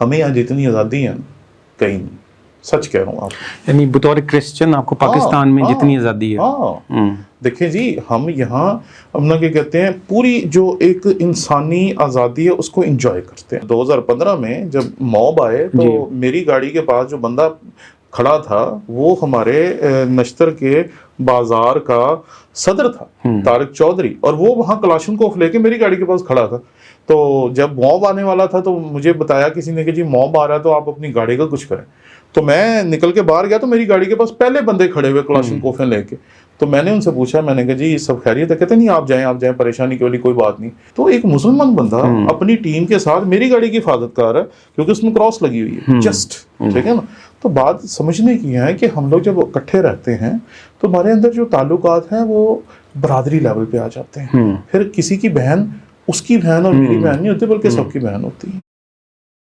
हमें यहाँ जितनी आज़ादी है कहीं नहीं, सच कह रहा हूँ आप। यानी बतौर क्रिश्चियन आपको पाकिस्तान में जितनी आज़ादी है। हाँ, देखिए जी, हम यहाँ अपना क्या कहते हैं, पूरी जो एक इंसानी आज़ादी है उसको एंजॉय करते हैं। 2015 में जब मॉब आए तो मेरी गाड़ी के पास जो बंदा खड़ा था वो हमारे नश्तर के बाजार का सदर था, तारिक चौधरी, और वो वहाँ कलाशनकोफ लेके मेरी गाड़ी के पास खड़ा था। तो जब मॉब आने वाला था तो मुझे बताया किसी ने कि जी मॉब आ रहा है तो आप अपनी गाड़ी का कुछ करें। तो मैं निकल के बाहर गया तो मेरी गाड़ी के पास पहले बंदे खड़े हुए कलाशनकोफें लेके। तो मैंने उनसे पूछा, मैंने कहा जी सब खैरियत है? कहते नहीं, आप जाएं, परेशानी की वाली कोई बात नहीं। तो एक मुसलमान बंदा अपनी टीम के साथ मेरी गाड़ी की हिफाजत कर रहा है क्योंकि उसमें क्रॉस लगी हुई है जस्ट, ठीक है ना। तो बात समझने की है कि हम लोग जब इकट्ठे रहते हैं तो हमारे अंदर जो ताल्लुकात हैं वो बरादरी लेवल पे आ जाते हैं। फिर किसी की बहन उसकी बहन और मेरी बहन नहीं होती बल्कि सबकी बहन होती है।